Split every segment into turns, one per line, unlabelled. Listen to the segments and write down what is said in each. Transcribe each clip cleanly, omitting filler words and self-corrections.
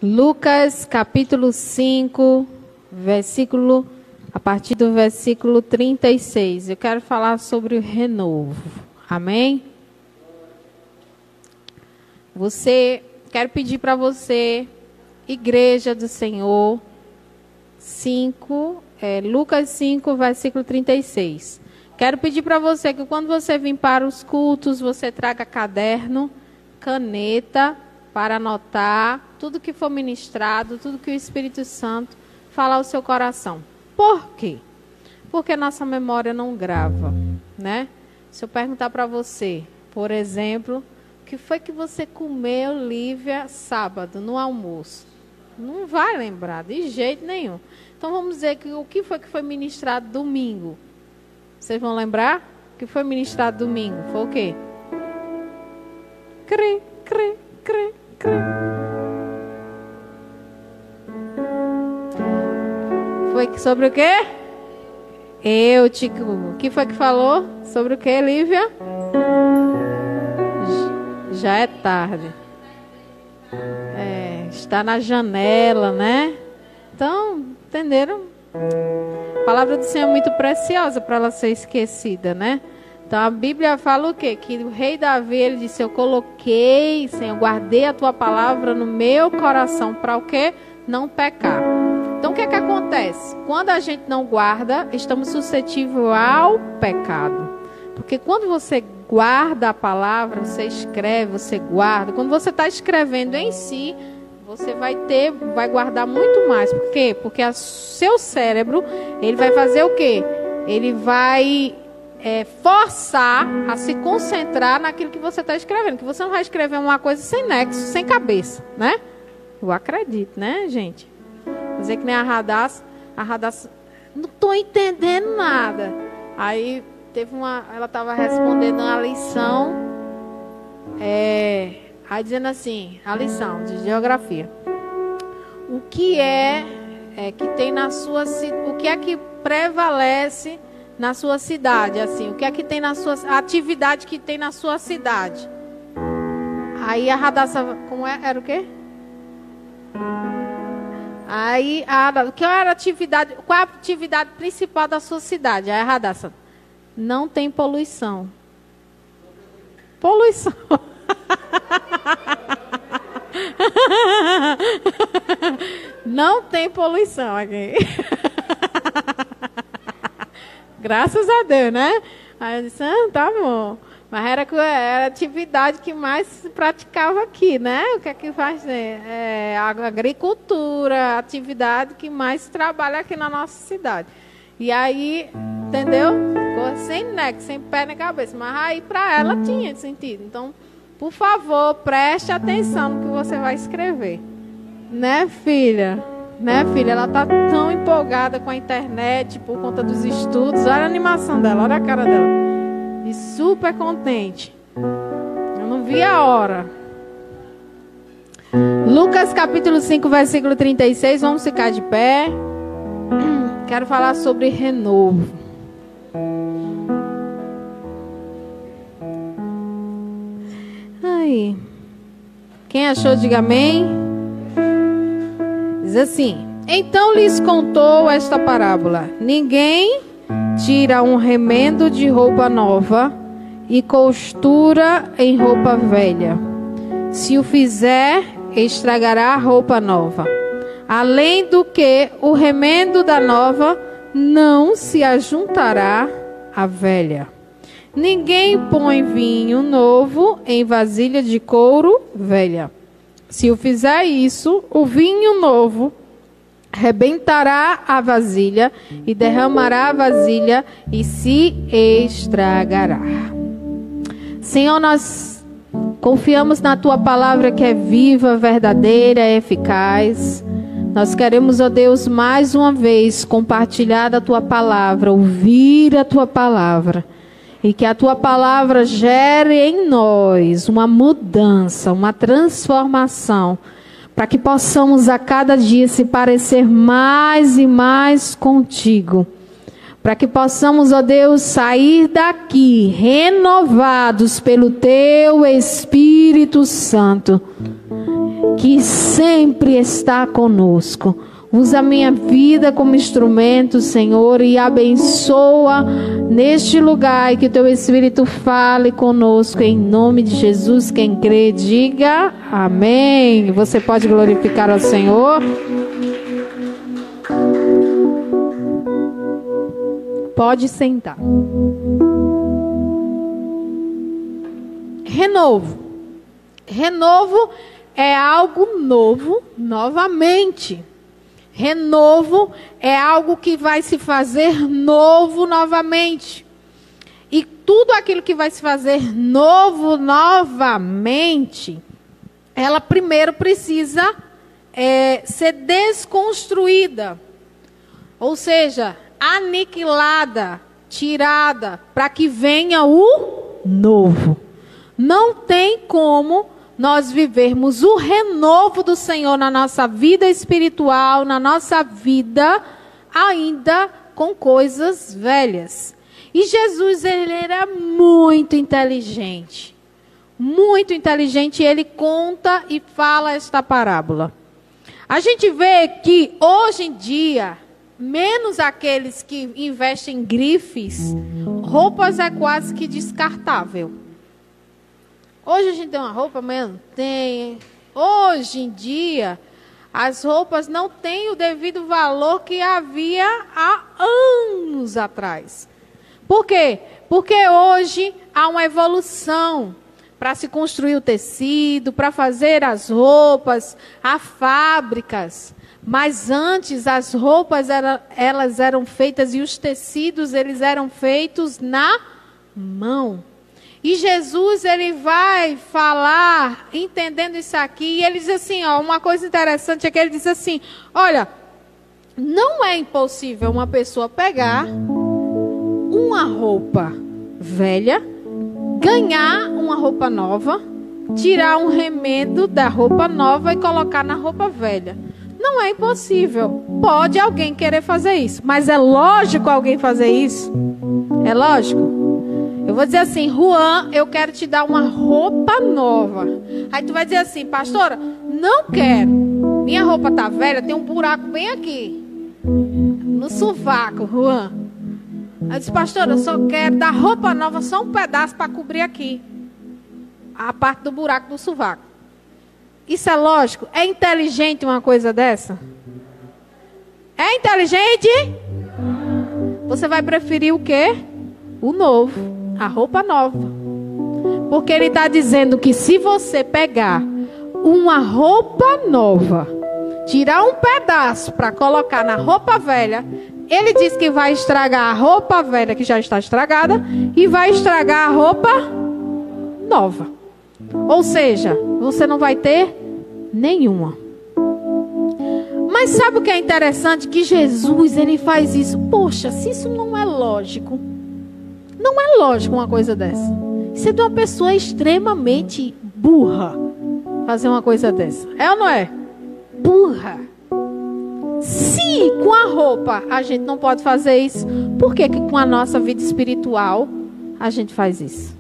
Lucas capítulo 5, a partir do versículo 36. Eu quero falar sobre o renovo. Amém? Quero pedir para você, Igreja do Senhor, Lucas 5, versículo 36. Quero pedir para você que quando você vir para os cultos, você traga caderno, caneta, para anotar tudo que for ministrado, tudo que o Espírito Santo fala ao seu coração. Por quê? Porque nossa memória não grava, né? Se eu perguntar para você, por exemplo, o que foi que você comeu, Lívia, sábado, no almoço? Não vai lembrar, de jeito nenhum. Então vamos dizer que o que foi ministrado domingo? Vocês vão lembrar? O que foi ministrado domingo? Foi o quê? Crê. Foi sobre o quê? O que foi que falou? Sobre o quê, Lívia? Já é tarde. Está na janela, né? Então, entenderam? A palavra do Senhor é muito preciosa para ela ser esquecida, né? Então a Bíblia fala o quê? Que o rei Davi, ele disse: eu coloquei, Senhor, guardei a tua palavra no meu coração para o quê? Não pecar. Então o que é que acontece? Quando a gente não guarda, estamos suscetíveis ao pecado. Porque quando você guarda a palavra, você escreve, você guarda. Quando você está escrevendo em si, você vai guardar muito mais. Por quê? Porque o seu cérebro, ele vai fazer o quê? Ele vai forçar a se concentrar naquilo que você está escrevendo. Que você não vai escrever uma coisa sem nexo, sem cabeça, né? Eu acredito, né, gente? Dizer que nem a Radassa, não estou entendendo nada. Aí ela estava respondendo uma lição, aí dizendo assim, a lição de geografia. O que que tem na sua cidade? O que é que prevalece na sua cidade? Assim, o que é que tem na sua atividade que tem na sua cidade? Aí a Radassa, era o quê? Aí, qual era a atividade? Qual a atividade principal da sua cidade? Aí a Radassa, não tem poluição. Poluição. Não tem poluição aqui. Graças a Deus, né? Aí eu disse, tá bom. Mas era a atividade que mais se praticava aqui, né? O que é que faz? A agricultura, a atividade que mais se trabalha aqui na nossa cidade. E aí, entendeu? Ficou sem nexo, sem pé na cabeça. Mas aí para ela tinha sentido. Então, por favor, preste atenção no que você vai escrever. Né, filha? Né, filha? Ela tá tão empolgada com a internet por conta dos estudos. Olha a animação dela, olha a cara dela. E super contente. Eu não vi a hora. Lucas capítulo 5, versículo 36. Vamos ficar de pé. Quero falar sobre renovo. Aí. Quem achou, diga amém. Diz assim: então lhes contou esta parábola: ninguém tira um remendo de roupa nova e costura em roupa velha. Se o fizer, estragará a roupa nova. Além do que, o remendo da nova não se ajuntará à velha. Ninguém põe vinho novo em vasilha de couro velha. Se o fizer isso, o vinho novo rebentará a vasilha e derramará a vasilha e se estragará. Senhor, nós confiamos na Tua palavra que é viva, verdadeira, eficaz. Nós queremos, ó Deus, mais uma vez compartilhar da Tua palavra, ouvir a Tua palavra. E que a Tua palavra gere em nós uma mudança, uma transformação, para que possamos a cada dia se parecer mais e mais contigo. Para que possamos, ó Deus, sair daqui renovados pelo Teu Espírito Santo. que sempre está conosco. Usa a minha vida como instrumento, Senhor, e abençoa neste lugar, e que o Teu Espírito fale conosco, em nome de Jesus. Quem crê, diga amém. Você pode glorificar ao Senhor. Pode sentar. Renovo. Renovo é algo novo, novamente. Renovo é algo que vai se fazer novo novamente. E tudo aquilo que vai se fazer novo novamente, ela primeiro precisa ser desconstruída. Ou seja, aniquilada, tirada, para que venha o novo. Não tem como nós vivermos o renovo do Senhor na nossa vida espiritual, na nossa vida, ainda com coisas velhas. E Jesus, ele era muito inteligente. Muito inteligente, ele conta e fala esta parábola. A gente vê que hoje em dia, menos aqueles que investem em grifes, roupas é quase que descartável. Hoje a gente tem uma roupa, amanhã não tem. Hoje em dia, as roupas não têm o devido valor que havia há anos atrás. Por quê? Porque hoje há uma evolução para se construir o tecido, para fazer as roupas, há fábricas. Mas antes as roupas elas eram feitas e os tecidos eles eram feitos na mão. E Jesus, ele vai falar, entendendo isso aqui, e ele diz assim, ó, uma coisa interessante é que ele diz assim, olha, não é impossível uma pessoa pegar uma roupa velha, ganhar uma roupa nova, tirar um remendo da roupa nova e colocar na roupa velha. Não é impossível. Pode alguém querer fazer isso, mas é lógico alguém fazer isso? É lógico? Eu vou dizer assim, Juan, eu quero te dar uma roupa nova. Aí tu vai dizer assim, pastora, não quero. Minha roupa tá velha, tem um buraco bem aqui. No sovaco, Juan. Aí eu disse, pastora, eu só quero dar roupa nova, só um pedaço para cobrir aqui. A parte do buraco do sovaco. Isso é lógico? É inteligente uma coisa dessa? É inteligente? Você vai preferir o quê? O novo. A roupa nova. Porque ele está dizendo que se você pegar uma roupa nova, tirar um pedaço para colocar na roupa velha, ele diz que vai estragar a roupa velha que já está estragada e vai estragar a roupa nova. Ou seja, você não vai ter nenhuma. Mas sabe o que é interessante? Que Jesus, ele faz isso. Poxa, se isso não é lógico. Não é lógico uma coisa dessa. Isso é de uma pessoa extremamente burra fazer uma coisa dessa. É ou não é? Burra. Se com a roupa a gente não pode fazer isso, por que com a nossa vida espiritual a gente faz isso?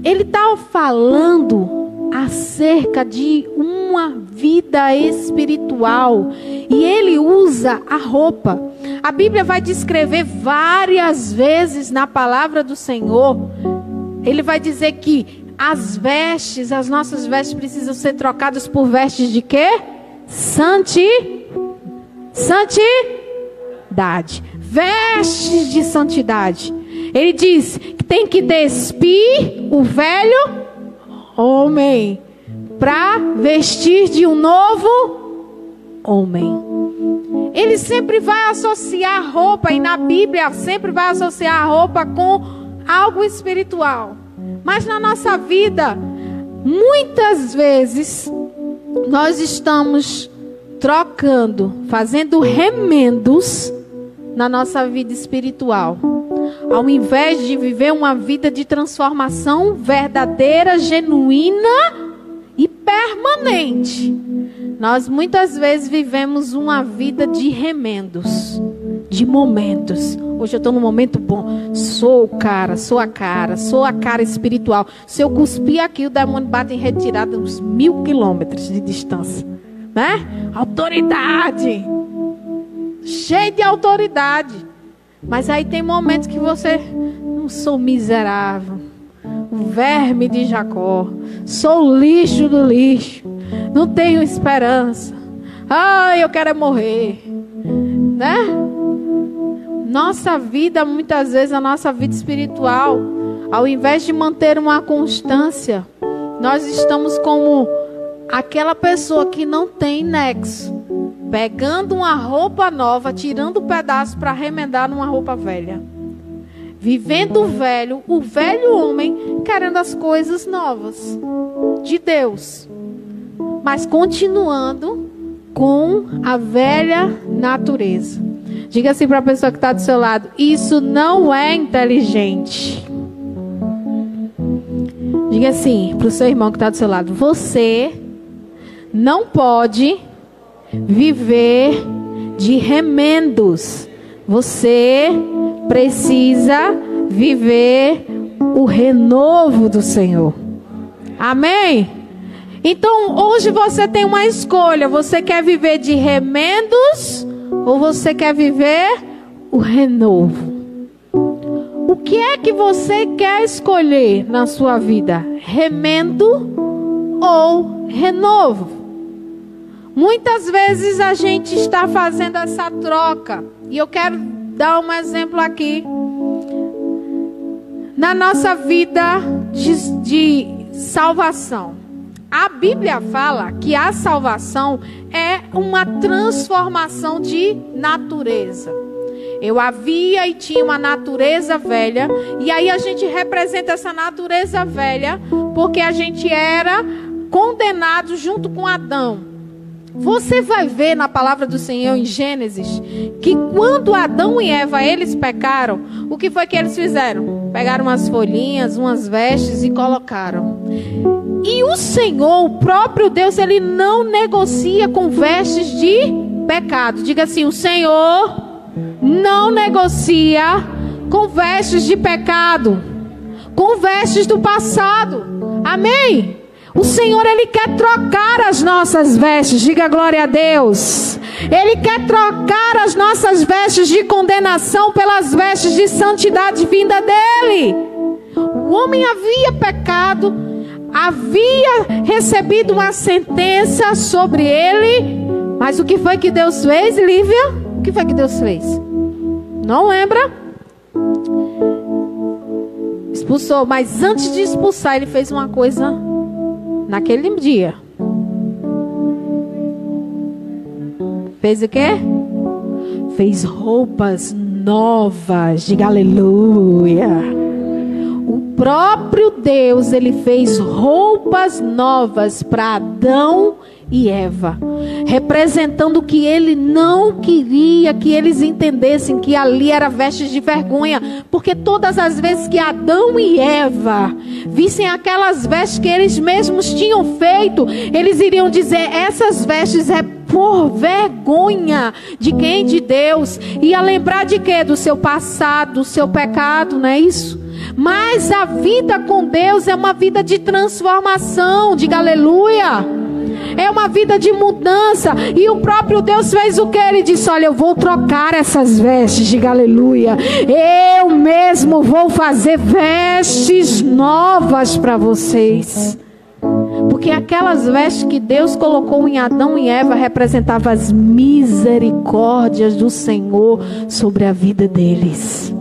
Ele está falando acerca de uma vida espiritual. E ele usa a roupa. A Bíblia vai descrever várias vezes na palavra do Senhor. Ele vai dizer que as vestes, as nossas vestes precisam ser trocadas por vestes de quê? Santidade. Vestes de santidade. Ele diz que tem que despir o velho homem para vestir de um novo homem. Ele sempre vai associar a roupa, e na Bíblia sempre vai associar a roupa com algo espiritual. Mas na nossa vida, muitas vezes, nós estamos trocando, fazendo remendos na nossa vida espiritual. Ao invés de viver uma vida de transformação verdadeira, genuína e permanente, nós muitas vezes vivemos uma vida de remendos, de momentos. Hoje eu estou num momento bom. Sou a cara espiritual. Se eu cuspir aqui, o demônio bate em retirada uns 1000 quilômetros de distância. Né? Autoridade. Cheio de autoridade. Mas aí tem momentos que você... Não sou miserável. O verme de Jacó. Sou o lixo do lixo. Não tenho esperança. Eu quero morrer. Né? Nossa vida, muitas vezes, a nossa vida espiritual, ao invés de manter uma constância, nós estamos como aquela pessoa que não tem nexo, pegando uma roupa nova, tirando um pedaço para remendar numa roupa velha. Vivendo o velho homem, querendo as coisas novas de Deus, mas continuando com a velha natureza. Diga assim para a pessoa que está do seu lado: isso não é inteligente. Diga assim para o seu irmão que está do seu lado: você não pode viver de remendos. Você precisa viver o renovo do Senhor. Amém? Então hoje você tem uma escolha. Você quer viver de remendos ou você quer viver o renovo? O que é que você quer escolher na sua vida? Remendo ou renovo? Muitas vezes a gente está fazendo essa troca. E eu quero dar um exemplo aqui. Na nossa vida de salvação. A Bíblia fala que a salvação é uma transformação de natureza. Eu havia e tinha uma natureza velha. E aí a gente representa essa natureza velha porque a gente era condenado junto com Adão. Você vai ver na palavra do Senhor em Gênesis que quando Adão e Eva eles pecaram, o que foi que eles fizeram? Pegaram umas folhinhas, umas vestes e colocaram. E o Senhor, o próprio Deus, ele não negocia com vestes de pecado. Diga assim: o Senhor não negocia com vestes de pecado, com vestes do passado. Amém? O Senhor, ele quer trocar as nossas vestes. Diga glória a Deus. Ele quer trocar as nossas vestes de condenação pelas vestes de santidade vinda dele. O homem havia pecado, havia recebido uma sentença sobre ele. Mas o que foi que Deus fez, Lívia? O que foi que Deus fez? Não lembra? Expulsou. Mas antes de expulsar, ele fez uma coisa naquele dia. Fez o quê? Fez roupas novas. Diga aleluia. O próprio Deus, ele fez roupas novas para Adão e Eva, representando que ele não queria que eles entendessem que ali era vestes de vergonha, porque todas as vezes que Adão e Eva vissem aquelas vestes que eles mesmos tinham feito, eles iriam dizer: essas vestes é por vergonha de quem? De Deus. Ia lembrar de quê? Do seu passado, do seu pecado, não é isso? Mas a vida com Deus é uma vida de transformação. Diga aleluia. É uma vida de mudança. E o próprio Deus fez o que? Ele disse: olha, eu vou trocar essas vestes. Diga aleluia. Eu mesmo vou fazer vestes novas para vocês. Porque aquelas vestes que Deus colocou em Adão e Eva representavam as misericórdias do Senhor sobre a vida deles.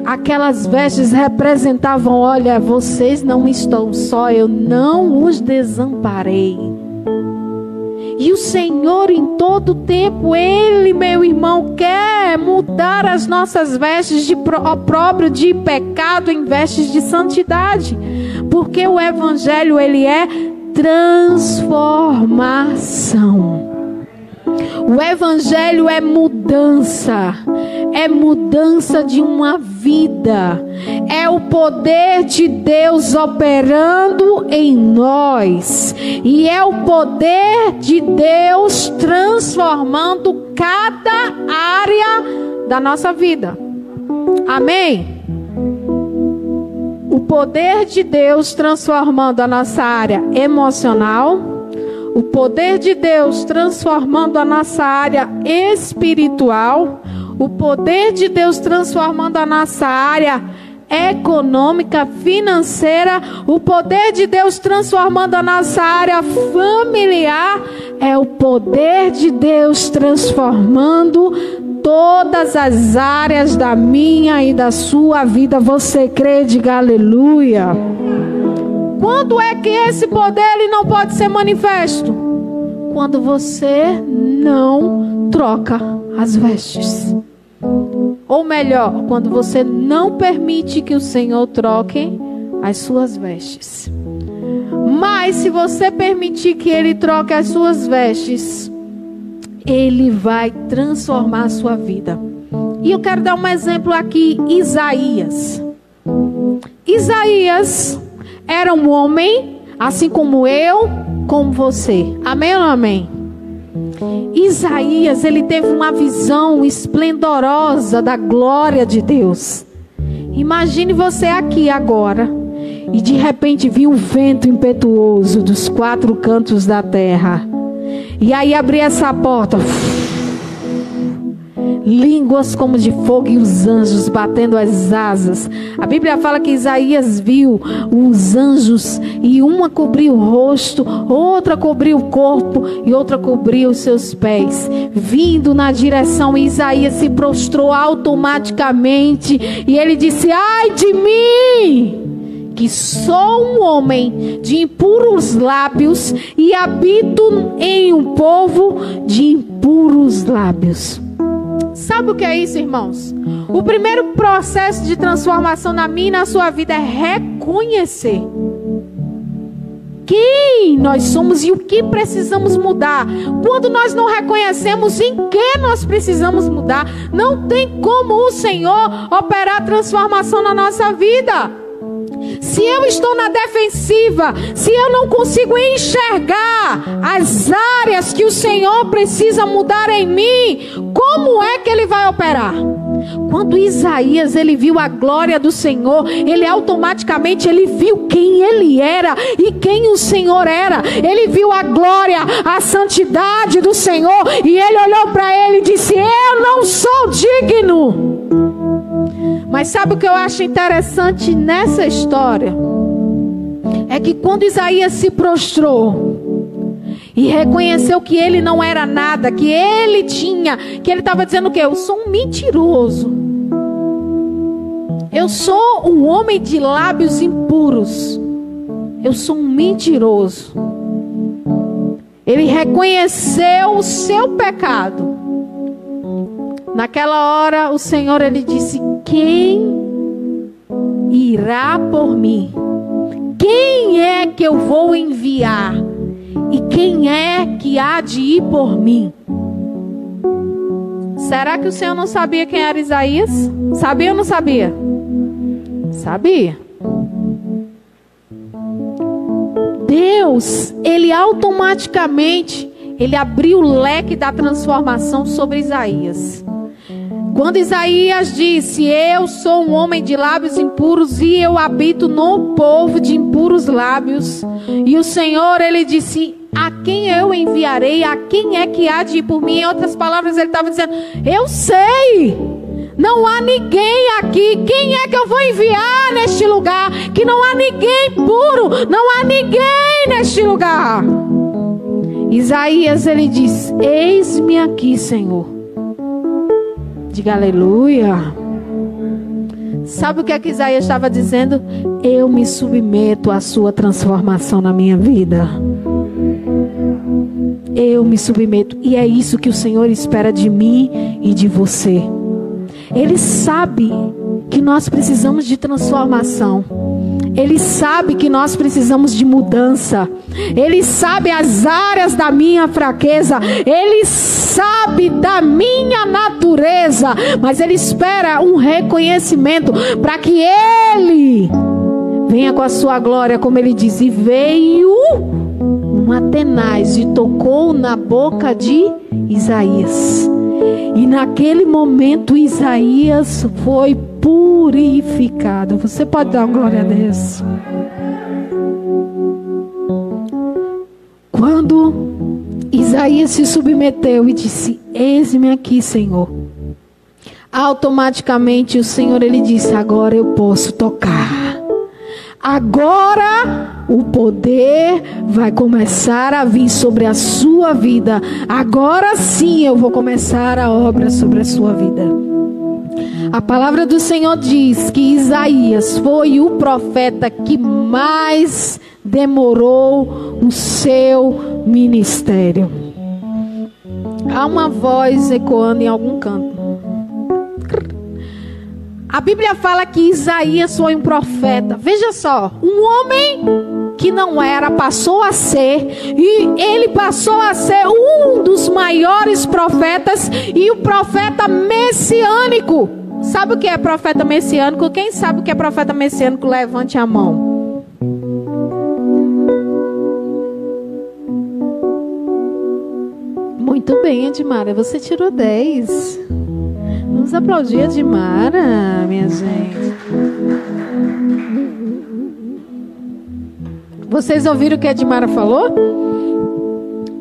Aquelas vestes representavam: olha, vocês não estão só, eu não os desamparei. E o Senhor em todo tempo, Ele, meu irmão, quer mudar as nossas vestes de opróbrio, de pecado, em vestes de santidade. Porque o Evangelho, ele é transformação. O Evangelho é mudança de uma vida, é o poder de Deus operando em nós, e é o poder de Deus transformando cada área da nossa vida. Amém? O poder de Deus transformando a nossa área emocional, o poder de Deus transformando a nossa área espiritual, o poder de Deus transformando a nossa área econômica, financeira, o poder de Deus transformando a nossa área familiar, é o poder de Deus transformando todas as áreas da minha e da sua vida. Você crê? Diga aleluia. Quando é que esse poder ele não pode ser manifesto? Quando você não troca as vestes. Ou melhor, quando você não permite que o Senhor troque as suas vestes. Mas se você permitir que Ele troque as suas vestes, Ele vai transformar a sua vida. E eu quero dar um exemplo aqui, Isaías. Isaías era um homem, assim como eu, como você. Amém ou não amém? Isaías, ele teve uma visão esplendorosa da glória de Deus. Imagine você aqui agora e de repente viu um vento impetuoso dos 4 cantos da terra. E aí abria essa porta, línguas como de fogo e os anjos batendo as asas. A Bíblia fala que Isaías viu os anjos e uma cobria o rosto, outra cobria o corpo e outra cobria os seus pés, vindo na direção. E Isaías se prostrou automaticamente e ele disse: ai de mim, que sou um homem de impuros lábios e habito em um povo de impuros lábios. Sabe o que é isso, irmãos? O primeiro processo de transformação na minha e na sua vida é reconhecer quem nós somos e o que precisamos mudar. Quando nós não reconhecemos em que nós precisamos mudar, não tem como o Senhor operar transformação na nossa vida. Se eu estou na defensiva, se eu não consigo enxergar as áreas que o Senhor precisa mudar em mim, como é que Ele vai operar? Quando Isaías ele viu a glória do Senhor, ele automaticamente ele viu quem ele era e quem o Senhor era. Ele viu a glória, a santidade do Senhor e ele olhou para ele e disse: eu não sou digno. Mas sabe o que eu acho interessante nessa história? É que quando Isaías se prostrou e reconheceu que ele não era nada, que ele estava dizendo o quê? Eu sou um mentiroso. Eu sou um homem de lábios impuros. Eu sou um mentiroso. Ele reconheceu o seu pecado. Naquela hora o Senhor ele disse: quem irá por mim? Quem é que eu vou enviar? E quem é que há de ir por mim? Será que o Senhor não sabia quem era Isaías? Sabia ou não sabia? Sabia. Deus, ele automaticamente, ele abriu o leque da transformação sobre Isaías. Quando Isaías disse: eu sou um homem de lábios impuros e eu habito no povo de impuros lábios. E o Senhor, ele disse: a quem eu enviarei? A quem é que há de ir por mim? Em outras palavras, ele estava dizendo: eu sei, não há ninguém aqui. Quem é que eu vou enviar neste lugar? Que não há ninguém puro, não há ninguém neste lugar. Isaías, ele diz: eis-me aqui, Senhor. Diga aleluia. Sabe o que é que Isaías estava dizendo? Eu me submeto à sua transformação na minha vida. Eu me submeto. E é isso que o Senhor espera de mim e de você. Ele sabe que nós precisamos de transformação. Ele sabe que nós precisamos de mudança. Ele sabe as áreas da minha fraqueza. Ele sabe da minha natureza. Mas Ele espera um reconhecimento para que Ele venha com a sua glória, como Ele diz. E veio um Atenaz e tocou na boca de Isaías. E naquele momento Isaías foi purificado. Você pode dar uma glória a Deus? Quando Isaías se submeteu e disse: eis-me aqui, Senhor, automaticamente o Senhor, ele disse: agora eu posso tocar. Agora o poder vai começar a vir sobre a sua vida. Agora sim eu vou começar a obra sobre a sua vida. A palavra do Senhor diz que Isaías foi o profeta que mais demorou o seu ministério. Há uma voz ecoando em algum canto. A Bíblia fala que Isaías foi um profeta. Veja só, um homem que não era, passou a ser. E ele passou a ser um dos maiores profetas. E o profeta messiânico. Sabe o que é profeta messiânico? Quem sabe o que é profeta messiânico, levante a mão. Muito bem, Edmara, você tirou 10. Vamos aplaudir a Edmara, minha gente. Vocês ouviram o que a Edmara falou?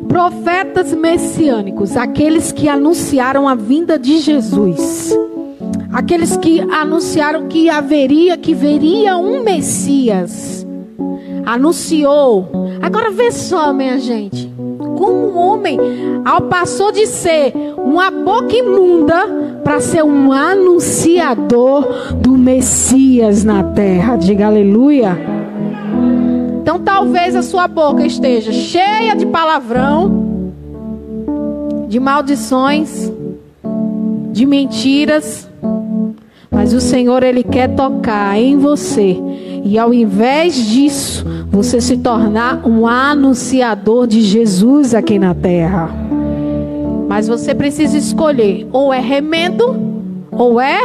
Profetas messiânicos, aqueles que anunciaram a vinda de Jesus. Aqueles que anunciaram que veria um Messias. Anunciou. Agora vê só, minha gente. Como um homem passou de ser uma boca imunda para ser um anunciador do Messias na terra. Diga aleluia. Então talvez a sua boca esteja cheia de palavrão, de maldições, de mentiras. Mas o Senhor, Ele quer tocar em você. E ao invés disso, você se tornar um anunciador de Jesus aqui na terra. Mas você precisa escolher. Ou é remendo, ou é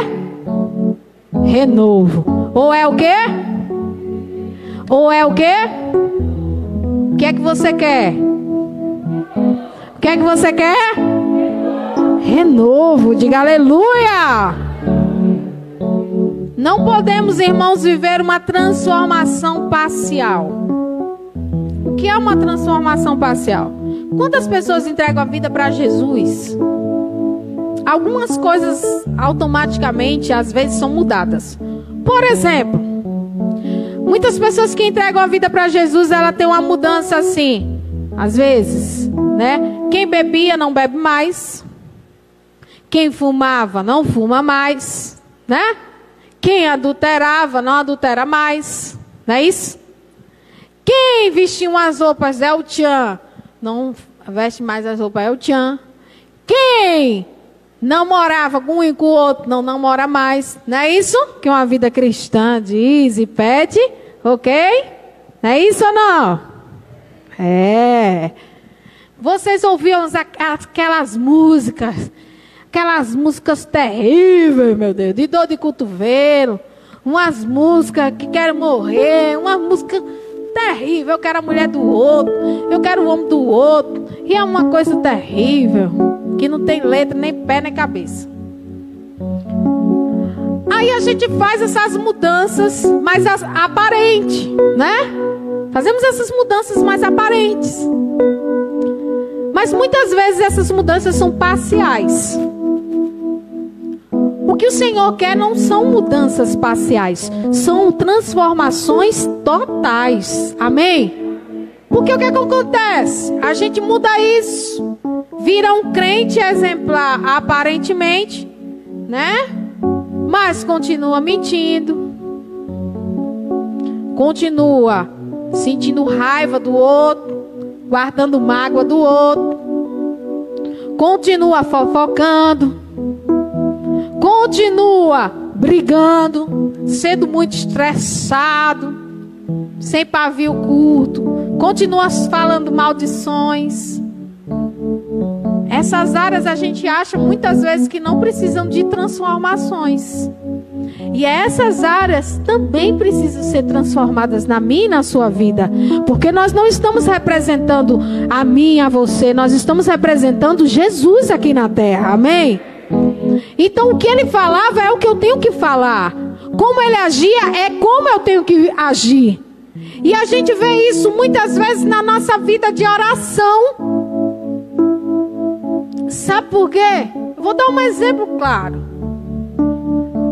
renovo. Ou é o quê? Ou é o quê? O que é que você quer? O que é que você quer? Renovo. Diga aleluia. Não podemos, irmãos, viver uma transformação parcial. O que é uma transformação parcial? Quantas pessoas entregam a vida para Jesus? Algumas coisas automaticamente, às vezes, são mudadas. Por exemplo, muitas pessoas que entregam a vida para Jesus, ela tem uma mudança assim, às vezes, né? Quem bebia não bebe mais. Quem fumava não fuma mais, né? Quem adulterava não adultera mais, não é isso? Quem vestia umas roupas é o tchan, não veste mais as roupas é o tchan. Quem namorava com um e com o outro não namora mais, não é isso? Que uma vida cristã diz e pede, ok? Não é isso ou não? É. Vocês ouviam aquelas músicas terríveis, meu Deus, de dor de cotovelo, umas músicas que querem morrer, uma música terrível, eu quero a mulher do outro, eu quero o homem do outro, e é uma coisa terrível, que não tem letra, nem pé, nem cabeça. Aí a gente faz essas mudanças mais aparentes, né? Fazemos essas mudanças mais aparentes. Mas muitas vezes essas mudanças são parciais. O que o Senhor quer não são mudanças parciais, são transformações totais. Amém? Porque o que acontece? A gente muda isso, vira um crente exemplar aparentemente, né? Mas continua mentindo, continua sentindo raiva do outro, guardando mágoa do outro, continua fofocando, continua brigando, sendo muito estressado, sem pavio curto, continua falando maldições. Essas áreas a gente acha muitas vezes que não precisam de transformações. E essas áreas também precisam ser transformadas na minha e na sua vida. Porque nós não estamos representando a mim e a você. Nós estamos representando Jesus aqui na terra. Amém? Então o que ele falava é o que eu tenho que falar. Como ele agia é como eu tenho que agir. E a gente vê isso muitas vezes na nossa vida de oração. Sabe por quê? Eu vou dar um exemplo claro.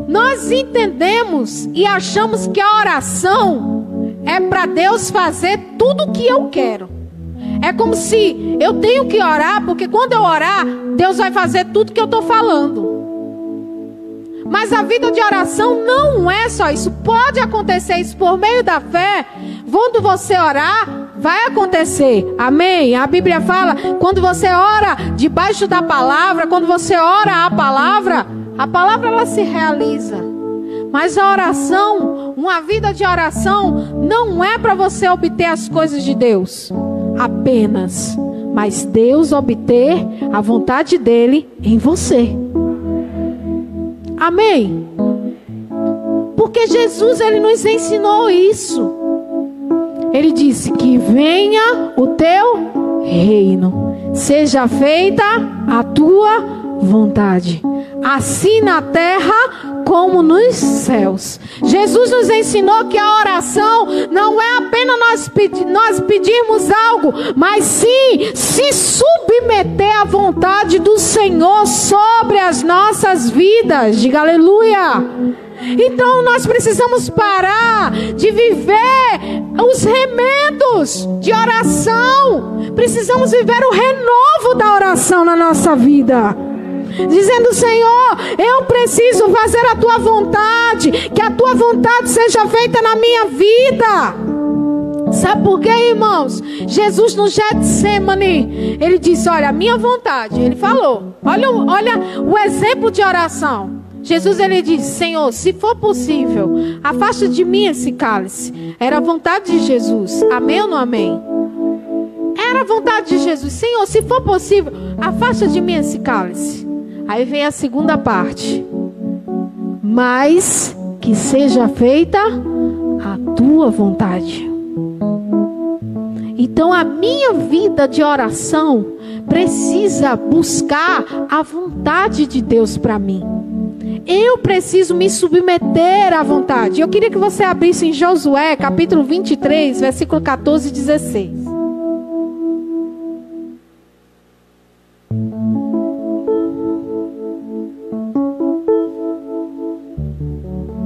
Nós entendemos e achamos que a oração é para Deus fazer tudo o que eu quero. É como se eu tenho que orar, porque quando eu orar, Deus vai fazer tudo que eu estou falando. Mas a vida de oração não é só isso. Pode acontecer isso por meio da fé. Quando você orar, vai acontecer. Amém? A Bíblia fala, quando você ora debaixo da palavra, quando você ora a palavra ela se realiza. Mas a oração, uma vida de oração, não é para você obter as coisas de Deus apenas, mas Deus obter a vontade dele em você. Amém? Porque Jesus, ele nos ensinou isso. Ele disse que venha o teu reino, seja feita a tua vontade, assim na terra como nos céus. Jesus nos ensinou que a oração não é apenas nós pedirmos algo, mas sim se submeter à vontade do Senhor sobre as nossas vidas. Diga aleluia. Então nós precisamos parar de viver os remendos de oração. Precisamos viver o renovo da oração na nossa vida. Dizendo, Senhor, eu preciso fazer a tua vontade, que a tua vontade seja feita na minha vida. Sabe por quê, irmãos? Jesus no Getsemane, ele disse, olha, a minha vontade, ele falou, olha o exemplo de oração. Jesus, ele disse, Senhor, se for possível, afasta de mim esse cálice. Era a vontade de Jesus, amém ou não amém? Era a vontade de Jesus, Senhor, se for possível, afasta de mim esse cálice. Aí vem a segunda parte. Mas que seja feita a tua vontade. Então a minha vida de oração precisa buscar a vontade de Deus para mim. Eu preciso me submeter à vontade. Eu queria que você abrisse em Josué, capítulo 23, versículo 14 e 16.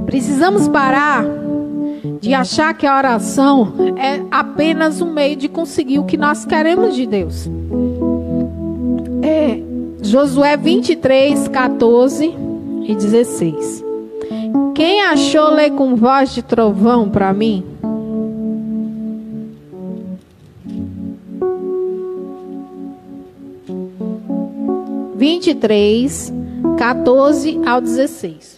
Precisamos parar de achar que a oração é apenas um meio de conseguir o que nós queremos de Deus. Josué 23, 14 e 16. Quem achou, lê com voz de trovão para mim. Vinte e três, 14 ao 16.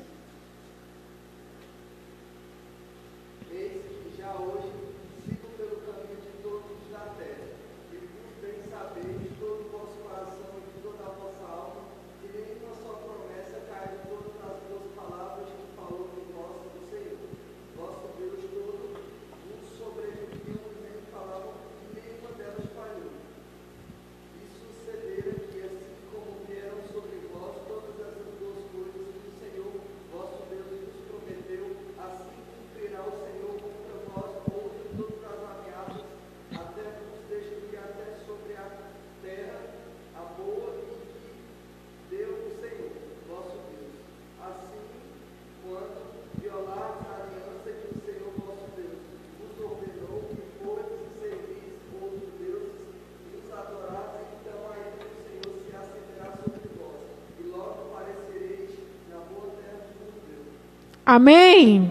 Amém?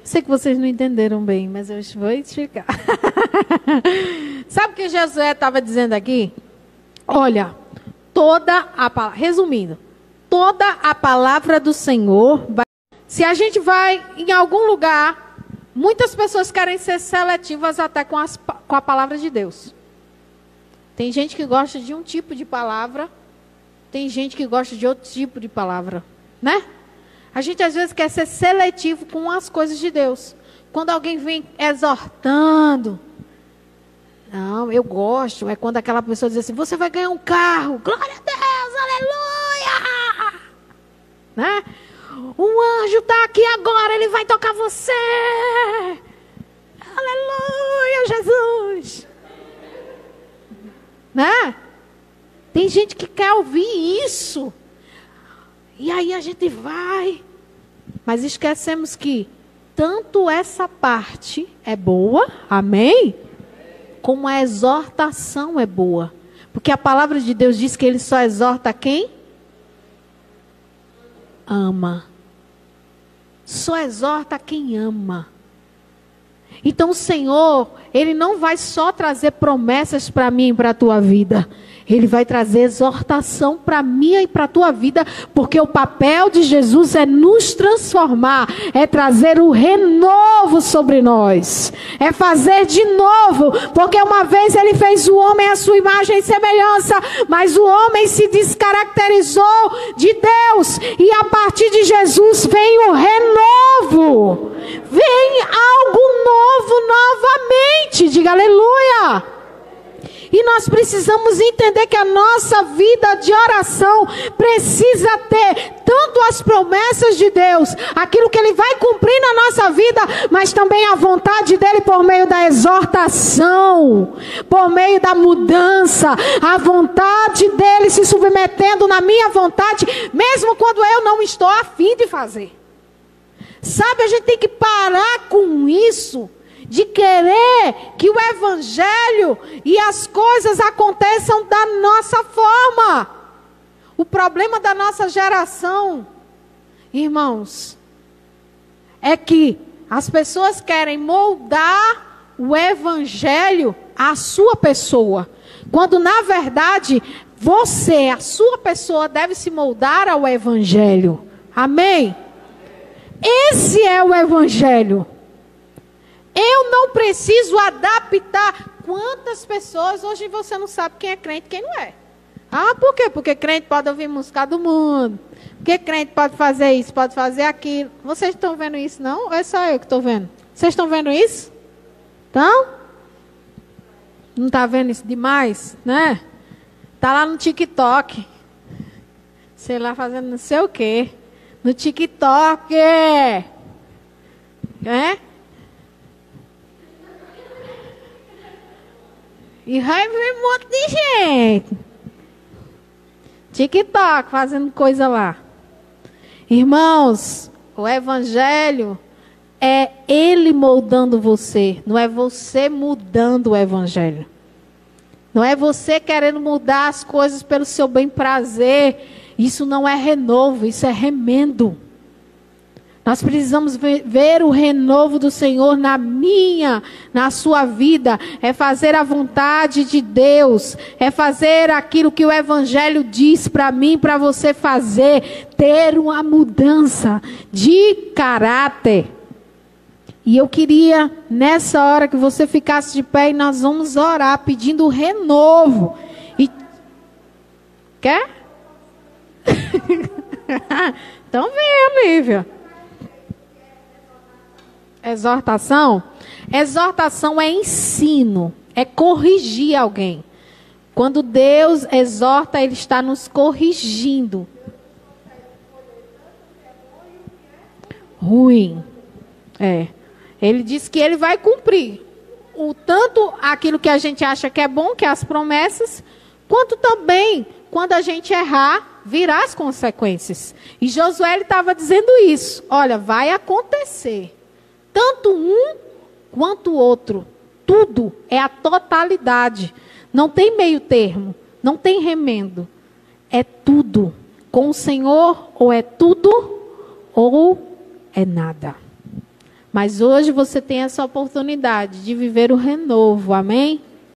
Sei que vocês não entenderam bem, mas eu vou explicar. Sabe o que Josué estava dizendo aqui? Olha, resumindo, toda a palavra do Senhor, se a gente vai em algum lugar, muitas pessoas querem ser seletivas até com a palavra de Deus. Tem gente que gosta de um tipo de palavra, tem gente que gosta de outro tipo de palavra, né? A gente às vezes quer ser seletivo com as coisas de Deus. Quando alguém vem exortando, não, eu gosto, é quando aquela pessoa diz assim, você vai ganhar um carro, glória a Deus, aleluia! Né? Um anjo está aqui agora, ele vai tocar você. Aleluia, Jesus. Né? Tem gente que quer ouvir isso. E aí a gente vai. Mas esquecemos que tanto essa parte é boa, amém? Como a exortação é boa. Porque a palavra de Deus diz que ele só exorta quem ama. Só exorta quem ama. Então o Senhor, Ele não vai só trazer promessas para mim e para a tua vida. Ele vai trazer exortação para mim e para a tua vida. Porque o papel de Jesus é nos transformar. É trazer o renovo sobre nós. É fazer de novo. Porque uma vez Ele fez o homem à sua imagem e semelhança. Mas o homem se descaracterizou de Deus. E a partir de Jesus vem o renovo. Vem algo novo novamente. Diga aleluia. E nós precisamos entender que a nossa vida de oração precisa ter tanto as promessas de Deus, aquilo que Ele vai cumprir na nossa vida, mas também a vontade dEle por meio da exortação, por meio da mudança, a vontade dEle se submetendo na minha vontade, mesmo quando eu não estou a fim de fazer. Sabe, a gente tem que parar com isso, de querer que o evangelho e as coisas aconteçam da nossa forma. O problema da nossa geração, irmãos, é que as pessoas querem moldar o evangelho à sua pessoa, quando na verdade você, a sua pessoa, deve se moldar ao evangelho. Amém? Esse é o evangelho. Eu não preciso adaptar. Quantas pessoas hoje você não sabe quem é crente e quem não é? Ah, por quê? Porque crente pode ouvir música do mundo. Porque crente pode fazer isso, pode fazer aquilo. Vocês estão vendo isso, não? Ou é só eu que estou vendo? Vocês estão vendo isso? Então? Não está vendo isso demais, né? Está lá no TikTok. Sei lá, fazendo não sei o quê. No TikTok. É? E vai ver um monte de gente. TikTok, fazendo coisa lá. Irmãos, o evangelho é Ele moldando você. Não é você mudando o evangelho. Não é você querendo mudar as coisas pelo seu bem prazer. Isso não é renovo, isso é remendo. Nós precisamos ver o renovo do Senhor na sua vida. É fazer a vontade de Deus. É fazer aquilo que o Evangelho diz para mim, para você fazer. Ter uma mudança de caráter. E eu queria, nessa hora, que você ficasse de pé e nós vamos orar, pedindo o renovo. Quer? Então vem, Olívia. Exortação? Exortação é ensino, é corrigir alguém. Quando Deus exorta, Ele está nos corrigindo. Ruim. Ele diz que Ele vai cumprir tanto aquilo que a gente acha que é bom, que é as promessas, quanto também, quando a gente errar, virá as consequências. E Josué estava dizendo isso. Olha, vai acontecer. Tanto um quanto o outro. Tudo é a totalidade. Não tem meio termo. Não tem remendo. É tudo. Com o Senhor, ou é tudo, ou é nada. Mas hoje você tem essa oportunidade de viver o renovo. Amém?